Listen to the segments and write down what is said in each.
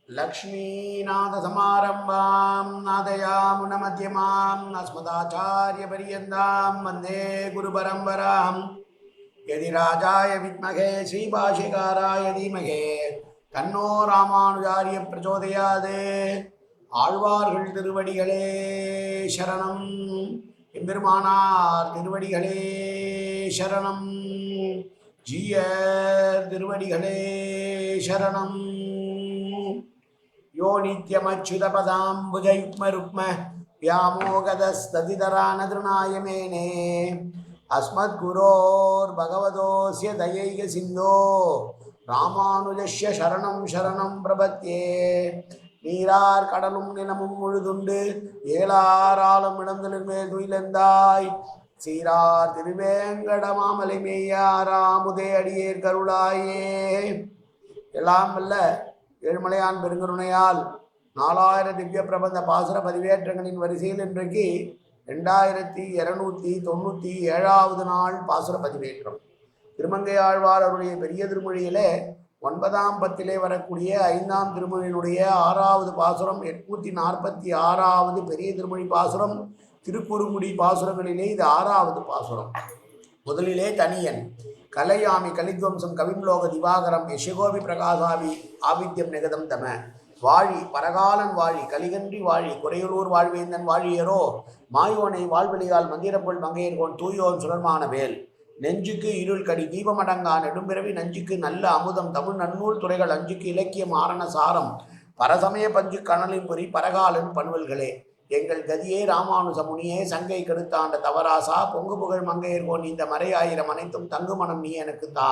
लक्ष्मीनाथसमारम्भां नादयामुनमध्यमां अस्मदाचार्यपर्यन्तां वन्दे गुरुपरम्परां यदिराजाय विद्महे श्रीभाष्यकाराय धीमहि तन्नो रामानुजार्य प्रचोदयात् ஆழ்வார்கள் திருவடிகளே சரணம் எம்பெருமானார் திருவடிகளே சரணம் ஜீயர் திருவடிகளே சரணம் यो नित्यमच्युतपदाम्बुजयुग्मरुक्म व्यामोगदस्तदितरानतृणाय मेने अस्मद्गुरोर्भगवतोऽस्य दयैकसिन्धो रामानुजस्य शरणं शरणं प्रपद्ये நீரார் கடலும் நிலமும் முழுதுண்டு ஏலாராலும் இடந்தலின் மேல் துயிலந்தாய் சீரார் திருவேங்கடமாமலை மேயாராமுதே அடியேர் கருளாயே. எல்லாம் வல்ல ஏழுமலையான் பெருங்கருணையால் 4000 திவ்ய பிரபந்த பாசுர பதிவேற்றங்களின் வரிசையில் இன்றைக்கு 2297வது நாள் பாசுர பதிவேற்றம். திருமங்கை ஆழ்வார் அவருடைய பெரிய திருமொழியிலே 9ஆம் பத்திலே வரக்கூடிய 5ஆம் திருமொழியினுடைய 6வது பாசுரம் 846வது பெரிய திருமொழி பாசுரம் திருக்குறுங்குடி பாசுரங்களிலே இது 6வது பாசுரம். முதலிலே தனியன் கலையாமி கலித்வம்சம் கவிம்லோக திவாகரம் யசகோபி பிரகாசாவி ஆவித்யம் நெகதம் தம வாழி பரகாலன் வாழி கலிகன்றி வாழி குறையுளூர் வாழ்வேந்தன் வாழியரோ மாயோனை வாழ்வெளியால் மந்திரப்பொல் மங்கையர்கோன் தூயோன் சுடர்மான வேல் நெஞ்சுக்கு இருள் கடி தீபமடங்கா நெடும்பிறவி நஞ்சுக்கு நல்ல அமுதம் தமிழ் நன்னூல் துறைகள் அஞ்சுக்கு இலக்கியம் ஆரண சாரம் பரசமய பஞ்சு கணலின் பொறி பரகாலன் பண்வல்களே எங்கள் கதியே ராமானுசமுனியே சங்கை கெடுத்தாண்ட தவராசா பொங்கு புகழ் மங்கையர்கோன் இந்த மறையாயிரம் அனைத்தும் தங்கு மனம் நீ எனக்கு தா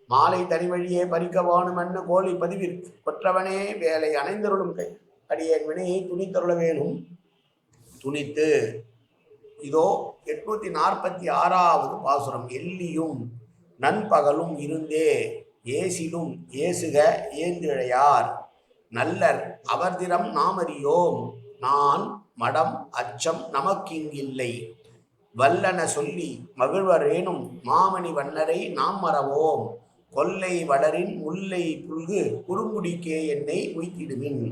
மாலை தனிவழியே பறிக்க வேணுமென்னு கோழி பதிவில் கொற்றவனே வேலை அணைந்தருளும் கை அடியேன் வினையை துணித்தருள வேணும் துணித்து. இதோ 846வது பாசுரம். எல்லியும் நண்பகலும் இருந்தே ஏசிலும் ஏசுக ஏந்திழையார் நல்லர் அவர்திரம் நாமறியோம் நான் மடம் அச்சம் நமக்கிங்கில்லை வல்லன சொல்லி மகிழ்வரேனும் மாமணி வண்ணரை நாம் மறவோம் கொல்லை வளரின் முல்லை புல்கு குறுங்குடிக்கே என்னை உய்த்திடுமின்.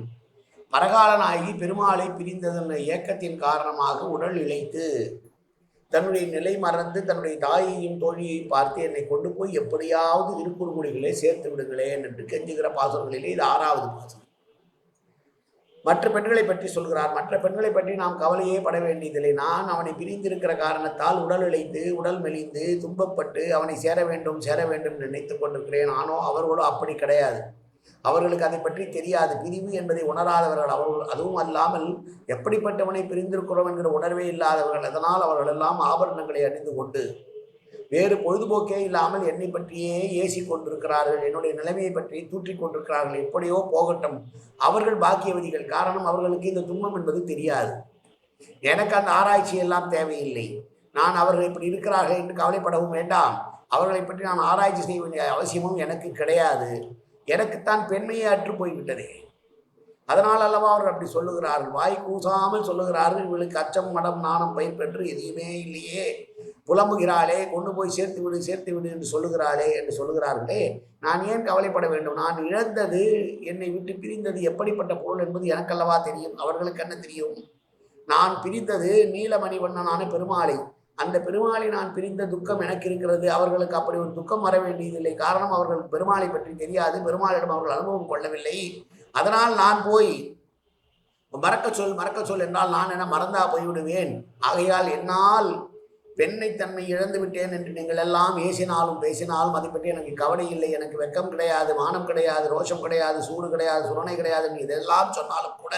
பரகாலனாகி பெருமாளை பிரிந்ததன் இயக்கத்தின் காரணமாக உடல் இழைத்து தன்னுடைய நிலை மறந்து தன்னுடைய தாயையும் தோழியை பார்த்து என்னை கொண்டு போய் எப்படியாவது திருக்குறுங்குடிகளே சேர்த்து விடுங்களேன் என்று கெஞ்சுகிற பாசுரங்களிலே இது 6வது பாசுரம். மற்ற பெண்களை பற்றி சொல்கிறார். மற்ற பெண்களை பற்றி நாம் கவலையே பட வேண்டியதில்லை. நான் அவனை பிரிந்திருக்கிற காரணத்தால் உடல் இழைத்து உடல் மெலிந்து துன்பப்பட்டு அவனை சேர வேண்டும் நினைத்து கொண்டிருக்கிறேன். ஆனோ அவர்களோ அப்படி கிடையாது. அவர்களுக்கு அதை பற்றி தெரியாது. பிரிவு என்பதை உணராதவர்கள் அவர்கள். அதுவும் அல்லாமல் எப்படிப்பட்டவனை பிரிந்திருக்கிறோம் என்கிற உணர்வே இல்லாதவர்கள். அதனால் அவர்கள் எல்லாம் ஆபரணங்களை அணிந்து கொண்டு வேறு பொழுதுபோக்கே இல்லாமல் என்னை பற்றியே ஏசி கொண்டிருக்கிறார்கள். என்னுடைய நிலைமையை பற்றி தூற்றி கொண்டிருக்கிறார்கள். எப்படியோ போகட்டும், அவர்கள் பாக்கியவதிகள். காரணம், அவர்களுக்கு இந்த துன்பம் என்பது தெரியாது. எனக்கு அந்த ஆராய்ச்சி எல்லாம் தேவையில்லை. நான் அவர்கள் இப்படி இருக்கிறார்கள் என்று கவலைப்படவும் வேண்டாம். அவர்களை பற்றி நான் ஆராய்ச்சி செய்ய வேண்டிய அவசியமும் எனக்கு கிடையாது. எனக்குத்தான் பெண்மையை அற்று போய்விட்டதே. அதனால் அல்லவா அவர்கள் அப்படி சொல்லுகிறார்கள். வாய் கூசாமல் சொல்லுகிறார்கள். இவளுக்கு அச்சம் மடம் நாணம் பயிர் பெற்று எதுவுமே இல்லையே, புலம்புகிறாளே, கொண்டு போய் சேர்த்து விடு என்று சொல்லுகிறாளே என்று சொல்லுகிறார்களே. நான் ஏன் கவலைப்பட வேண்டும்? நான் இழந்தது, என்னை விட்டு பிரிந்தது எப்படிப்பட்ட பொருள் என்பது எனக்கல்லவா தெரியும். அவர்களுக்கு என்ன தெரியும்? நான் பிரிந்தது நீலமணிவண்ணனான பெருமாளை. அந்த பெருமாளை நான் பிரிந்த துக்கம் எனக்கு இருக்கிறது. அவர்களுக்கு அப்படி ஒரு துக்கம் வர வேண்டியதில்லை. காரணம், அவர்கள் பெருமாளை பற்றி தெரியாது. பெருமாளிடம் அவர்கள் அனுபவம் கொள்ளவில்லை. அதனால் நான் போய் மறக்க சொல் என்றால் நான் என்ன மறந்தா போய்விடுவேன். ஆகையால் என்னால் பெண்ணைத்தன்மை இழந்து விட்டேன் என்று நீங்கள் எல்லாம் ஏசினாலும் பேசினாலும் அதை பற்றி எனக்கு கவலை இல்லை. எனக்கு வெக்கம் கிடையாது, மானம் கிடையாது, ரோஷம் கிடையாது, சூடு கிடையாது, சுரணை கிடையாது. இதெல்லாம் சொன்னாலும் கூட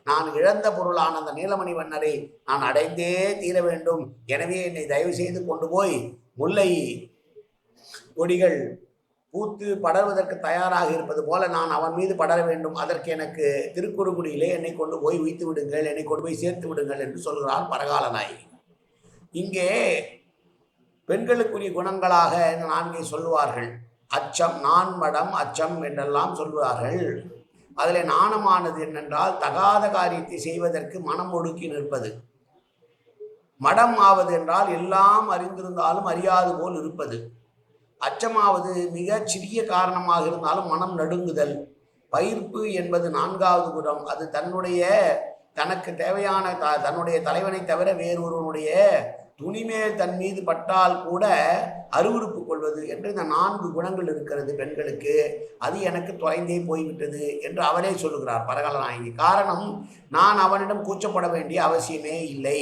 நான் இழந்த பொருளான அந்த நீலமணி வண்ணரை நான் அடைந்தே தீர வேண்டும். எனவே என்னை தயவு செய்து கொண்டு போய் முல்லை கொடிகள் பூத்து படர்வதற்கு தயாராக இருப்பது போல நான் அவன் மீது படர வேண்டும். அதற்கு எனக்கு திருக்குறுங்குடியிலே என்னை கொண்டு போய் வைத்து விடுங்கள், என்னை கொண்டு போய் சேர்த்து விடுங்கள் என்று சொல்கிறார் பரகாலனாய். இங்கே பெண்களுக்குரிய குணங்களாக 4 சொல்லுவார்கள். அச்சம், நான் மடம் அச்சம் என்றெல்லாம் சொல்லுவார்கள். அதில் நாணமானது என்னென்றால் தகாத காரியத்தை செய்வதற்கு மனம் ஒடுக்கி நிற்பது. மடம் ஆவது என்றால் எல்லாம் அறிந்திருந்தாலும் அறியாது போல் இருப்பது. அச்சமாவது மிக சிறிய காரணமாக இருந்தாலும் மனம் நடுங்குதல். பயிர்ப்பு என்பது நான்காவது குணம். அது தனக்கு தேவையான தன்னுடைய தலைவனை தவிர வேறொருவனுடைய துணிமேல் தன் மீது பட்டால் கூட அருவருப்பு கொள்வது என்று இந்த 4 குணங்கள் இருக்கிறது பெண்களுக்கு. அது எனக்கு தொலைந்தே போய்விட்டது என்று அவரே சொல்லுகிறார் பரகாலநாயகி. காரணம், நான் அவனிடம் கூச்சப்பட வேண்டிய அவசியமே இல்லை.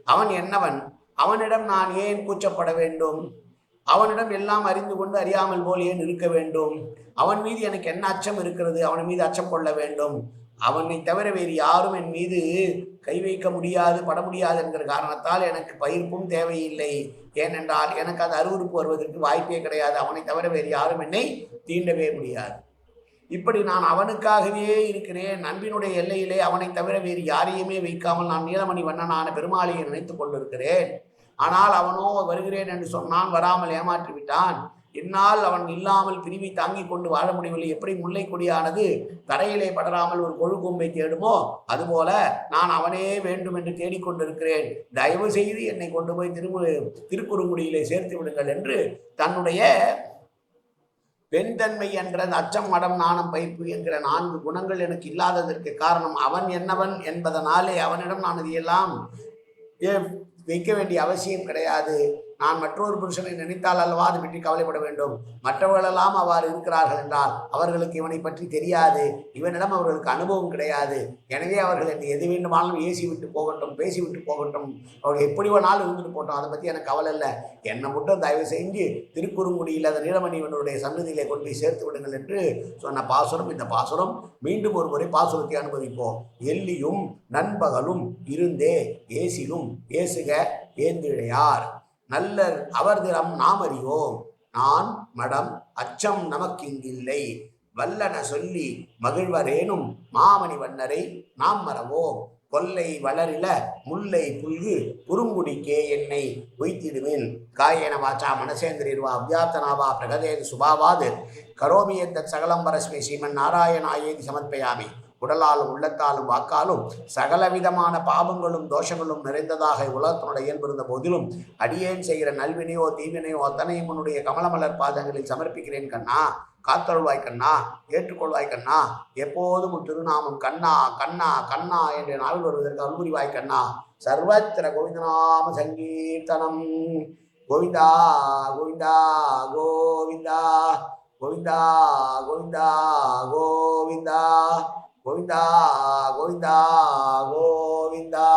அவன் என்னவன்? அவனிடம் நான் ஏன் கூச்சப்பட வேண்டும்? அவனிடம் எல்லாம் அறிந்து கொண்டு அறியாமல் போல் ஏன் இருக்க வேண்டும்? அவன் மீது எனக்கு என்ன அச்சம் இருக்கிறது? அவன் மீது அச்சம் கொள்ள வேண்டும். அவனை தவிர வேறு யாரும் என் மீது கை வைக்க முடியாது, பட முடியாது என்கிற காரணத்தால் எனக்கு பயிர்ப்பும் தேவையில்லை. ஏனென்றால் எனக்கு அது அருவருப்பு வருவதற்கு வாய்ப்பே கிடையாது. அவனை தவிர வேறு யாரும் என்னை தீண்டவே முடியாது. இப்படி நான் அவனுக்காகவே இருக்கிறேன். அன்பினுடைய எல்லையிலே அவனை தவிர வேறு யாரையுமே வைக்காமல் நான் நீலமணி வண்ணனான பெருமாளையை நினைத்து கொண்டிருக்கிறேன். ஆனால் அவனோ வருகிறேன் என்று சொன்னான், வராமல் ஏமாற்றி விட்டான். என்னால் அவன் இல்லாமல் பிரிவை தாங்கிக் கொண்டு வாழ முடியவில்லை. எப்படி முல்லை கொடியானது தரையிலே படராமல் ஒரு கொழுகொம்பை தேடுமோ அதுபோல நான் அவனே வேண்டும் என்று தேடிக்கொண்டிருக்கிறேன். தயவு செய்து என்னை கொண்டு போய் திருக்குறுங்குடியிலே சேர்த்து விடுங்கள் என்று தன்னுடைய பெண்தன்மை என்ற அச்சம், மடம், நாணம், பயிர்ப்பு என்கிற 4 குணங்கள் எனக்கு இல்லாததற்கு காரணம் அவன் என்னவன் என்பதனாலே அவனிடம் நான் இதையெல்லாம் வைக்க வேண்டிய அவசியம் கிடையாது. நான் மற்றொரு புருஷனை நினைத்தால் அல்லவா அதை பற்றி கவலைப்பட வேண்டும். மற்றவர்களெல்லாம் அவ்வாறு இருக்கிறார்கள் என்றால் அவர்களுக்கு இவனை பற்றி தெரியாது, இவனிடம் அவர்களுக்கு அனுபவம் கிடையாது. எனவே அவர்கள் என்னை எது வேண்டுமானாலும் ஏசி விட்டு போகட்டும், பேசிவிட்டு போகட்டும், அவர்கள் எப்படி வேணாலும் இருந்துட்டு போட்டோம், அதை பற்றி எனக்கு கவலை இல்லை. என்னை மட்டும் தயவு செஞ்சு திருக்குறுங்குடியில் அந்த நீலமணிவனுடைய சன்னதியிலே கொண்டு போய் சேர்த்து விடுங்கள் என்று சொன்ன பாசுரம் இந்த பாசுரம். மீண்டும் ஒரு முறை பாசுரத்தை அனுபவிப்போம். எல்லியும் நண்பகலும் இருந்தே ஏசிலும் ஏசுக ஏந்திழையார் நல்லர் அவர்திறம் நாம் அறியோம். நான் மடம் அச்சம் நமக்கிங்கில்லை வல்லன சொல்லி மகிழ்வரேனும் மாமணி வண்ணரை நாம் மறவோம். கொல்லை வளரில முல்லை புல்கு குறுங்குடிக்கே என்னை பொய்த்திடுவேன். காயேன வாச்சா மனசேந்திரிர்வா அவ்யாப்தனாவா பிரகதேது சுபாவாது கரோமியத்த சகலம் பரஸ்மை ஸ்ரீமன் நாராயணாயேதி சமர்ப்பயாமி. உடலாலும் உள்ளத்தாலும் வாக்காலும் சகலவிதமான பாவங்களும் தோஷங்களும் நிறைந்ததாக உலகத்தினுடைய இயல்பிருந்த போதிலும் அடியேன் செய்கிற நல்வினையோ தீவினையோ அத்தனையும் உன்னுடைய கமலமலர் பாதங்களில் சமர்ப்பிக்கிறேன் கண்ணா. காத்தருள்வாய் கண்ணா, ஏற்றுக்கொள்வாய் கண்ணா. எப்போதும் திருநாமம் கண்ணா கண்ணா கண்ணா என்ற நாவில் வருவதற்கு அருள்புரிவாய் கண்ணா. சர்வத்திர கோவிந்தநாம சங்கீர்த்தனம். கோவிந்தா கோவிந்தா கோவிந்தா கோவிந்தா கோவிந்தா கோவிந்தா கோவிந்தா கோவிந்தா கோவிந்தா.